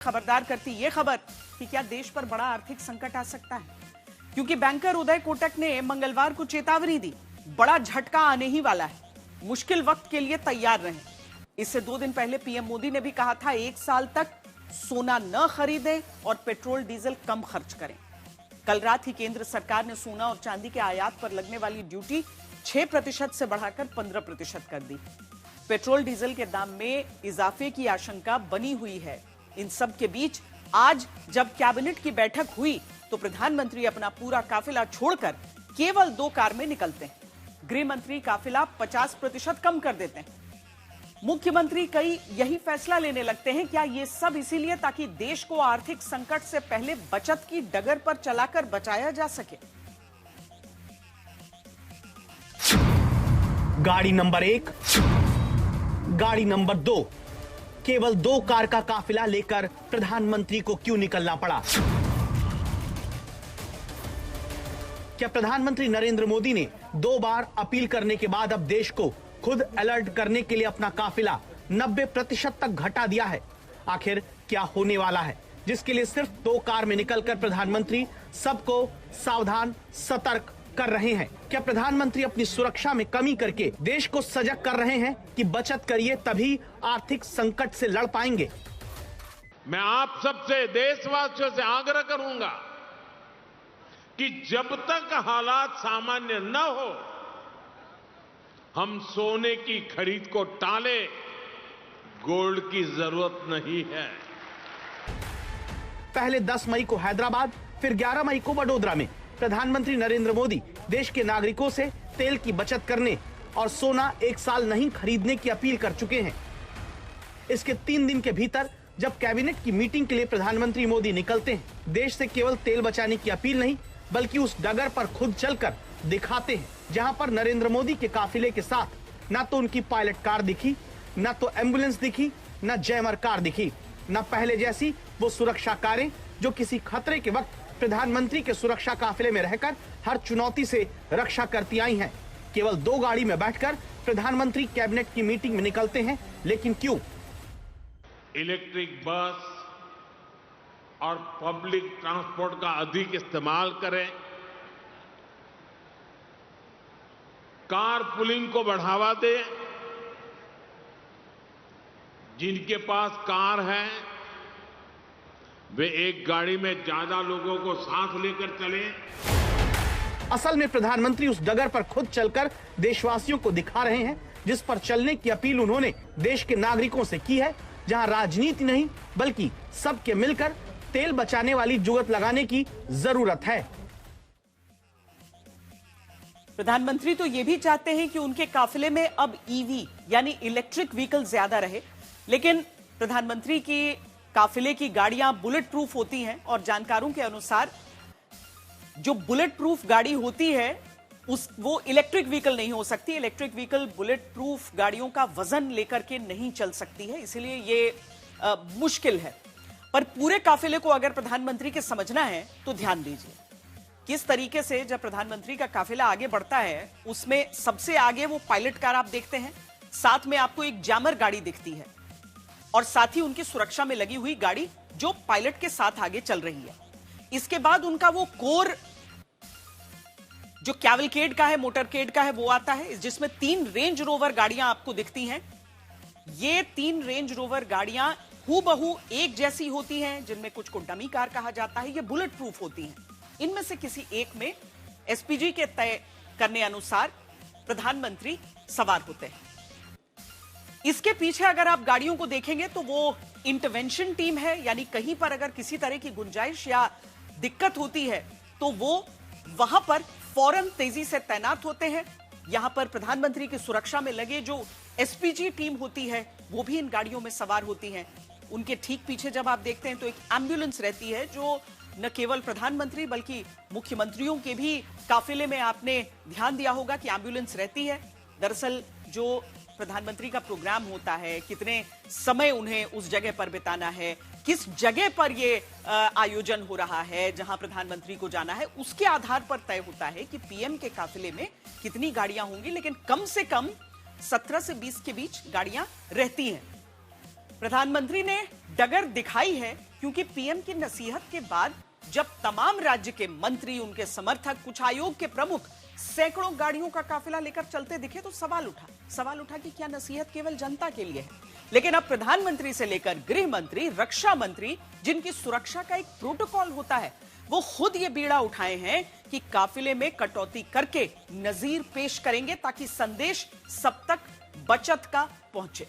खबरदार करती ये खबर कि क्या देश पर बड़ा आर्थिक संकट आ सकता है, क्योंकि बैंकर उदय कोटक ने मंगलवार को चेतावनी दी, बड़ा झटका आने ही वाला है, मुश्किल वक्त के लिए तैयार रहें। इससे 2 दिन पहले पीएम मोदी ने भी कहा था 1 साल तक सोना न खरीदें और पेट्रोल डीजल कम खर्च करें। कल रात ही केंद्र सरकार ने सोना और चांदी के आयात पर लगने वाली ड्यूटी 6% से बढ़ाकर 15% कर दी। पेट्रोल डीजल के दाम में इजाफे की आशंका बनी हुई है। इन सब के बीच आज जब कैबिनेट की बैठक हुई तो प्रधानमंत्री अपना पूरा काफिला छोड़कर केवल 2 कार में निकलते हैं। गृह मंत्री काफिला 50% कम कर देते हैं। मुख्यमंत्री कई यही फैसला लेने लगते हैं। क्या ये सब इसीलिए ताकि देश को आर्थिक संकट से पहले बचत की डगर पर चलाकर बचाया जा सके? गाड़ी नंबर 1, गाड़ी नंबर 2, केवल 2 कार का काफिला लेकर प्रधानमंत्री को क्यों निकलना पड़ा? क्या प्रधानमंत्री नरेंद्र मोदी ने 2 बार अपील करने के बाद अब देश को खुद अलर्ट करने के लिए अपना काफिला 90% तक घटा दिया है? आखिर क्या होने वाला है जिसके लिए सिर्फ 2 कार में निकलकर प्रधानमंत्री सबको सावधान सतर्क कर रहे हैं? क्या प्रधानमंत्री अपनी सुरक्षा में कमी करके देश को सजग कर रहे हैं कि बचत करिए तभी आर्थिक संकट से लड़ पाएंगे? मैं आप सबसे, देशवासियों से आग्रह करूंगा कि जब तक हालात सामान्य न हो हम सोने की खरीद को टाले, गोल्ड की जरूरत नहीं है। पहले 10 मई को हैदराबाद, फिर 11 मई को वडोदरा में प्रधानमंत्री नरेंद्र मोदी देश के नागरिकों से तेल की बचत करने और सोना 1 साल नहीं खरीदने की अपील कर चुके हैं। इसके 3 दिन के भीतर जब कैबिनेट की मीटिंग के लिए प्रधानमंत्री मोदी निकलते हैं, देश से केवल तेल बचाने की अपील नहीं बल्कि उस डगर पर खुद चलकर दिखाते हैं, जहां पर नरेंद्र मोदी के काफिले के साथ ना तो उनकी पायलट कार दिखी, ना तो एम्बुलेंस दिखी, ना जैमर कार दिखी, ना पहले जैसी वो सुरक्षा कारें जो किसी खतरे के वक्त प्रधानमंत्री के सुरक्षा काफिले में रहकर हर चुनौती से रक्षा करती आई हैं। केवल 2 गाड़ी में बैठकर प्रधानमंत्री कैबिनेट की मीटिंग में निकलते हैं, लेकिन क्यों? इलेक्ट्रिक बस और पब्लिक ट्रांसपोर्ट का अधिक इस्तेमाल करें, कार पुलिंग को बढ़ावा दें, जिनके पास कार है वे एक गाड़ी में ज्यादा लोगों को साथ लेकर चलें। असल में प्रधानमंत्री उस डगर पर खुद चलकर देशवासियों को दिखा रहे हैं जिस पर चलने की अपील उन्होंने देश के नागरिकों से की है, जहां राजनीति नहीं बल्कि सबके मिलकर तेल बचाने वाली जुगत लगाने की जरूरत है। प्रधानमंत्री तो ये भी चाहते हैं कि उनके काफिले में अब ईवी यानी इलेक्ट्रिक व्हीकल ज्यादा रहे, लेकिन प्रधानमंत्री की काफिले की गाड़ियां बुलेट प्रूफ होती हैं और जानकारों के अनुसार जो बुलेट प्रूफ गाड़ी होती है वो इलेक्ट्रिक व्हीकल नहीं हो सकती। इलेक्ट्रिक व्हीकल बुलेट प्रूफ गाड़ियों का वजन लेकर के नहीं चल सकती है, इसलिए ये मुश्किल है। पर पूरे काफिले को अगर प्रधानमंत्री के समझना है तो ध्यान दीजिए किस तरीके से जब प्रधानमंत्री का काफिला आगे बढ़ता है, उसमें सबसे आगे वो पायलट कार आप देखते हैं, साथ में आपको एक जैमर गाड़ी दिखती है और साथ ही उनकी सुरक्षा में लगी हुई गाड़ी जो पायलट के साथ आगे चल रही है। इसके बाद उनका वो कोर जो कैवलकेड का है, मोटरकेड का है, वो आता है, जिसमें 3 रेंज रोवर गाड़ियां आपको दिखती हैं। ये 3 रेंज रोवर गाड़ियां हूबहू एक जैसी होती हैं, जिनमें कुछ को डमी कार कहा जाता है। ये बुलेट प्रूफ होती हैं। इनमें से किसी एक में एसपीजी के तय करने अनुसार प्रधानमंत्री सवार होते हैं। इसके पीछे अगर आप गाड़ियों को देखेंगे तो वो इंटरवेंशन टीम है, यानी कहीं पर अगर किसी तरह की गुंजाइश या दिक्कत होती है तो वो वहां पर फौरन तेजी से तैनात होते हैं। यहां पर प्रधानमंत्री की सुरक्षा में लगे जो एसपीजी टीम होती है वो भी इन गाड़ियों में सवार होती है। उनके ठीक पीछे जब आप देखते हैं तो एक एम्बुलेंस रहती है जो न केवल प्रधानमंत्री बल्कि मुख्यमंत्रियों के भी काफिले में आपने ध्यान दिया होगा कि एम्बुलेंस रहती है। दरअसल जो प्रधानमंत्री का प्रोग्राम होता है, कितने समय उन्हें उस जगह पर बिताना है, किस जगह पर यह आयोजन हो रहा है जहां प्रधानमंत्री को जाना है, उसके आधार पर तय होता है कि पीएम के काफिले में कितनी गाड़ियां होंगी, लेकिन कम से कम 17 से 20 के बीच गाड़ियां रहती हैं। प्रधानमंत्री ने डगर दिखाई है क्योंकि पीएम की नसीहत के बाद जब तमाम राज्य के मंत्री, उनके समर्थक, कुछ आयोग के प्रमुख सैकड़ों गाड़ियों का काफिला लेकर चलते दिखे तो सवाल उठा कि क्या नसीहत केवल जनता के लिए है? लेकिन अब प्रधानमंत्री से लेकर गृह मंत्री, रक्षा मंत्री, जिनकी सुरक्षा का एक प्रोटोकॉल होता है, वो खुद ये बीड़ा उठाए हैं कि काफिले में कटौती करके नजीर पेश करेंगे ताकि संदेश सब तक बचत का पहुंचे।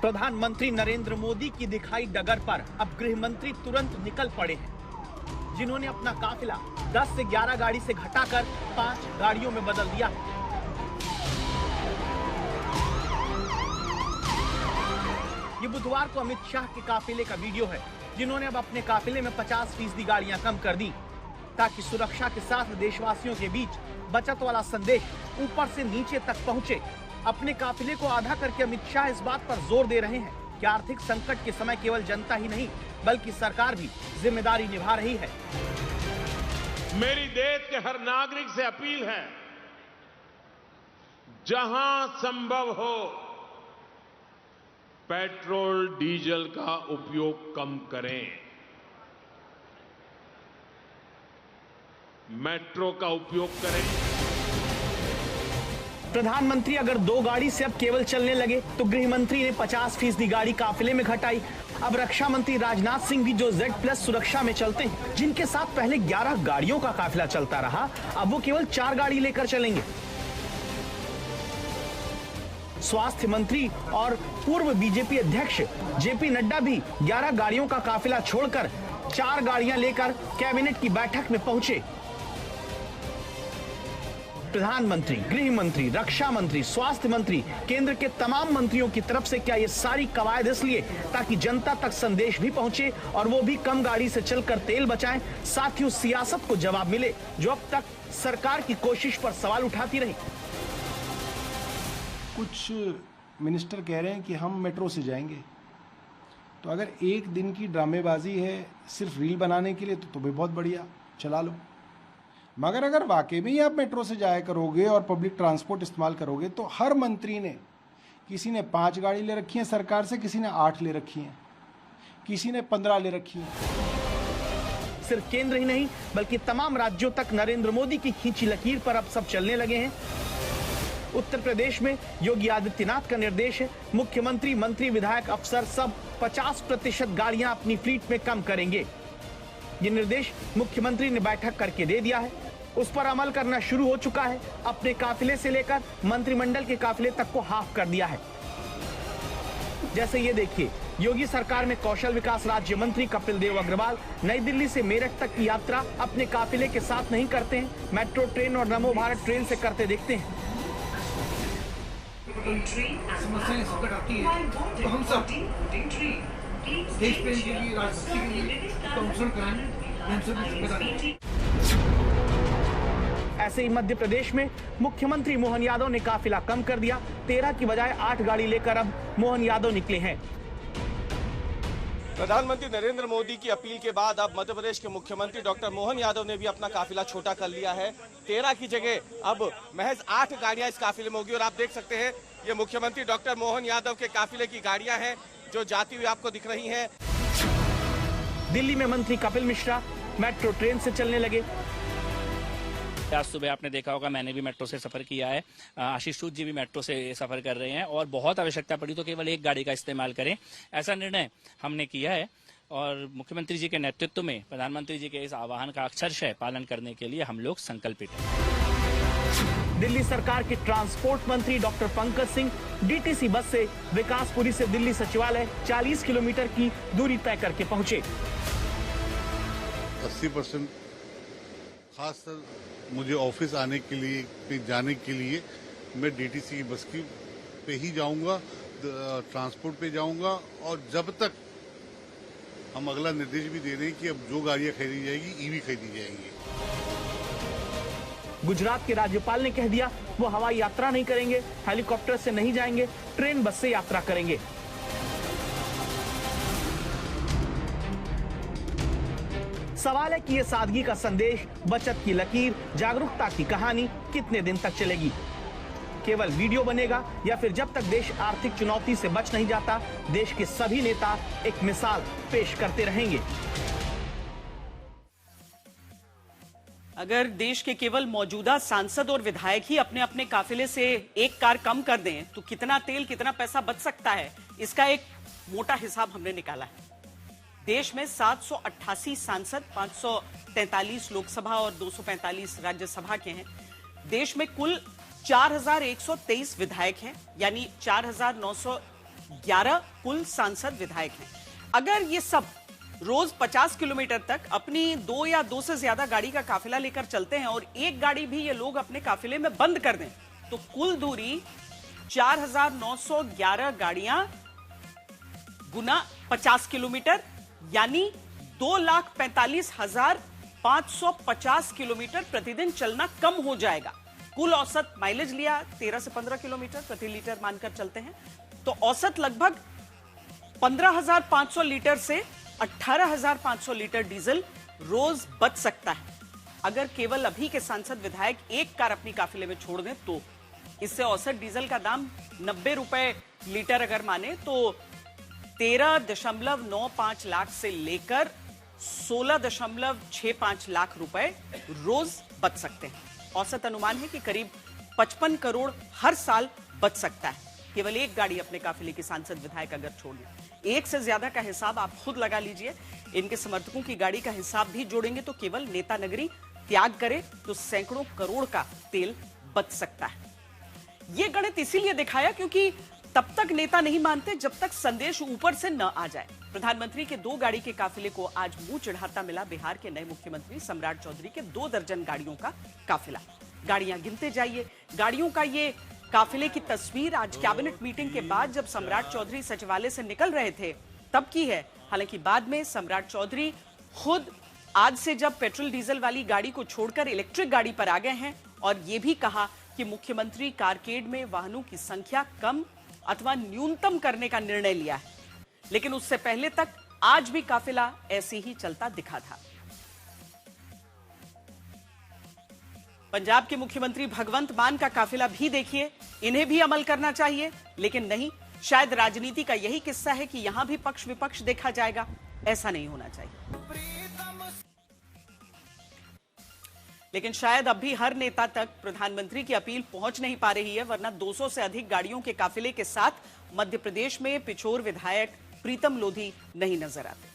प्रधानमंत्री नरेंद्र मोदी की दिखाई डगर पर अब गृह मंत्री तुरंत निकल पड़े हैं, जिन्होंने अपना काफिला 10 से 11 गाड़ी से घटाकर 5 गाड़ियों में बदल दिया। ये बुधवार को अमित शाह के काफिले का वीडियो है, जिन्होंने अब अपने काफिले में 50% गाड़ियां कम कर दी ताकि सुरक्षा के साथ देशवासियों के बीच बचत वाला संदेश ऊपर से नीचे तक पहुंचे। अपने काफिले को आधा करके अमित शाह इस बात पर जोर दे रहे हैं कि आर्थिक संकट के समय केवल जनता ही नहीं बल्कि सरकार भी जिम्मेदारी निभा रही है। मेरी देश के हर नागरिक से अपील है, जहां संभव हो पेट्रोल डीजल का उपयोग कम करें, मेट्रो का उपयोग करें। प्रधानमंत्री अगर 2 गाड़ी से अब केवल चलने लगे तो गृह मंत्री ने 50% गाड़ी काफिले में घटाई। अब रक्षा मंत्री राजनाथ सिंह भी जो Z+ सुरक्षा में चलते हैं, जिनके साथ पहले 11 गाड़ियों का काफिला चलता रहा, अब वो केवल 4 गाड़ी लेकर चलेंगे। स्वास्थ्य मंत्री और पूर्व बीजेपी अध्यक्ष जेपी नड्डा भी 11 गाड़ियों का काफिला छोड़कर 4 गाड़ियां लेकर कैबिनेट की बैठक में पहुंचे। प्रधानमंत्री, गृह मंत्री, रक्षा मंत्री, स्वास्थ्य मंत्री, केंद्र के तमाम मंत्रियों की तरफ से क्या ये सारी कवायद इसलिए ताकि जनता तक संदेश भी पहुंचे और वो भी कम गाड़ी से चलकर तेल बचाएं, साथ ही उस सियासत को जवाब मिले जो अब तक सरकार की कोशिश पर सवाल उठाती रही। कुछ मिनिस्टर कह रहे हैं कि हम मेट्रो से जाएंगे, तो अगर एक दिन की ड्रामेबाजी है सिर्फ रील बनाने के लिए तो भी बहुत बढ़िया, चला लो। मगर अगर वाकई में ही आप मेट्रो से जाया करोगे और पब्लिक ट्रांसपोर्ट इस्तेमाल करोगे तो हर मंत्री ने, किसी ने 5 गाड़ी ले रखी है सरकार से, किसी ने 8 ले रखी है, किसी ने 15 ले रखी है। सिर्फ केंद्र ही नहीं बल्कि तमाम राज्यों तक नरेंद्र मोदी की खींची लकीर पर अब सब चलने लगे हैं। उत्तर प्रदेश में योगी आदित्यनाथ का निर्देश है, मुख्यमंत्री, मंत्री, विधायक, अफसर सब 50% गाड़ियां अपनी फ्लीट में कम करेंगे। ये निर्देश मुख्यमंत्री ने बैठक करके दे दिया है, उस पर अमल करना शुरू हो चुका है। अपने काफिले से लेकर मंत्रिमंडल के काफिले तक को हाफ कर दिया है। जैसे ये देखिए, योगी सरकार में कौशल विकास राज्य मंत्री कपिल देव अग्रवाल नई दिल्ली से मेरठ तक की यात्रा अपने काफिले के साथ नहीं करते हैं, मेट्रो ट्रेन और नमो भारत ट्रेन से करते देखते हैं। समस्याएं संकट आती है तो हम सब देश प्रेम के लिए, राजनीति के लिए अनुसरण कराएं। ऐसे ही मध्य प्रदेश में मुख्यमंत्री मोहन यादव ने काफिला कम कर दिया। 13 की बजाय 8 गाड़ी लेकर अब मोहन यादव निकले हैं। प्रधानमंत्री नरेंद्र मोदी की अपील के बाद अब मध्य प्रदेश के मुख्यमंत्री डॉक्टर मोहन यादव ने भी अपना काफिला छोटा कर लिया है। 13 की जगह अब महज 8 गाड़ियां इस काफिले में होगी और आप देख सकते हैं ये मुख्यमंत्री डॉक्टर मोहन यादव के काफिले की गाड़ियां हैं जो जाती हुई आपको दिख रही हैं। दिल्ली में मंत्री कपिल मिश्रा मेट्रो ट्रेन से चलने लगे। आज सुबह आपने देखा होगा, मैंने भी मेट्रो से सफर किया है, आशीष सूद जी भी मेट्रो से सफर कर रहे हैं और बहुत आवश्यकता पड़ी तो केवल एक गाड़ी का इस्तेमाल करें, ऐसा निर्णय हमने किया है। और मुख्यमंत्री जी के नेतृत्व में प्रधानमंत्री जी के इस आह्वान का अक्षरशः पालन करने के लिए हम लोग संकल्पित हैं। दिल्ली सरकार के ट्रांसपोर्ट मंत्री doctor Pankaj Singh DTC bus से विकासपुरी से दिल्ली सचिवालय 40 किलोमीटर की दूरी तय करके पहुंचे। 80% खासकर मुझे ऑफिस आने के लिए, कहीं जाने के लिए मैं डीटीसी की बस की पे ही जाऊंगा, ट्रांसपोर्ट पे जाऊंगा। और जब तक हम अगला निर्देश भी दे रहे हैं कि अब जो गाड़ियां खरीदी जाएगी ईवी खरीदी जाएंगी। गुजरात के राज्यपाल ने कह दिया वो हवाई यात्रा नहीं करेंगे, हेलीकॉप्टर से नहीं जाएंगे, ट्रेन बस से यात्रा करेंगे। सवाल है कि ये सादगी का संदेश, बचत की लकीर, जागरूकता की कहानी कितने दिन तक चलेगी। केवल वीडियो बनेगा या फिर जब तक देश आर्थिक चुनौती से बच नहीं जाता, देश के सभी नेता एक मिसाल पेश करते रहेंगे। अगर देश के केवल मौजूदा सांसद और विधायक ही अपने अपने काफिले से एक कार कम कर दें तो कितना तेल, कितना पैसा बच सकता है, इसका एक मोटा हिसाब हमने निकाला है। देश में 788 सांसद, 543 लोकसभा और 245 राज्यसभा के हैं। देश में कुल 4123 विधायक हैं, यानी 4911 कुल सांसद विधायक हैं। अगर ये सब रोज 50 किलोमीटर तक अपनी 2 या 2 से ज्यादा गाड़ी का काफिला लेकर चलते हैं और एक गाड़ी भी ये लोग अपने काफिले में बंद कर दें तो कुल दूरी 4911 गाड़ियां गुना 50 किलोमीटर यानी 2,45,550 किलोमीटर प्रतिदिन चलना कम हो जाएगा। कुल औसत माइलेज लिया 13 से 15 किलोमीटर प्रति लीटर मानकर चलते हैं तो औसत लगभग 15,500 लीटर से 18,500 लीटर डीजल रोज बच सकता है। अगर केवल अभी के सांसद विधायक एक कार अपनी काफिले में छोड़ दें तो इससे औसत डीजल का दाम 90 रुपए लीटर अगर माने तो 13.95 लाख से लेकर 16.65 लाख रुपए रोज बच सकते हैं। औसत अनुमान है कि करीब 55 करोड़ हर साल बच सकता है केवल एक गाड़ी अपने काफिले की सांसद विधायक अगर छोड़ लें। एक से ज्यादा का हिसाब आप खुद लगा लीजिए। इनके समर्थकों की गाड़ी का हिसाब भी जोड़ेंगे तो केवल नेता नगरी त्याग करे तो सैकड़ों करोड़ का तेल बच सकता है। यह गणित इसीलिए दिखाया क्योंकि तब तक नेता नहीं मानते जब तक संदेश ऊपर से न आ जाए। प्रधानमंत्री के 2 गाड़ी के काफिले को आज मुंह चिढ़ाता मिला बिहार के नए मुख्यमंत्री सम्राट चौधरी के 2 दर्जन गाड़ियों का काफिला। गाड़ियां गिनते जाइए। गाड़ियों का ये काफिले की तस्वीर आज कैबिनेट मीटिंग के बाद जब सम्राट चौधरी सचिवालय से निकल रहे थे तब की है। हालांकि बाद में सम्राट चौधरी खुद आज से जब पेट्रोल डीजल वाली गाड़ी को छोड़कर इलेक्ट्रिक गाड़ी पर आ गए हैं और ये भी कहा कि मुख्यमंत्री कारकेड में वाहनों की संख्या कम अथवा न्यूनतम करने का निर्णय लिया है। लेकिन उससे पहले तक आज भी काफिला ऐसे ही चलता दिखा था। पंजाब के मुख्यमंत्री भगवंत मान का काफिला भी देखिए। इन्हें भी अमल करना चाहिए लेकिन नहीं, शायद राजनीति का यही किस्सा है कि यहां भी पक्ष विपक्ष देखा जाएगा। ऐसा नहीं होना चाहिए। लेकिन शायद अब भी हर नेता तक प्रधानमंत्री की अपील पहुंच नहीं पा रही है, वरना 200 से अधिक गाड़ियों के काफिले के साथ मध्य प्रदेश में पिछोर विधायक प्रीतम लोधी नहीं नजर आते।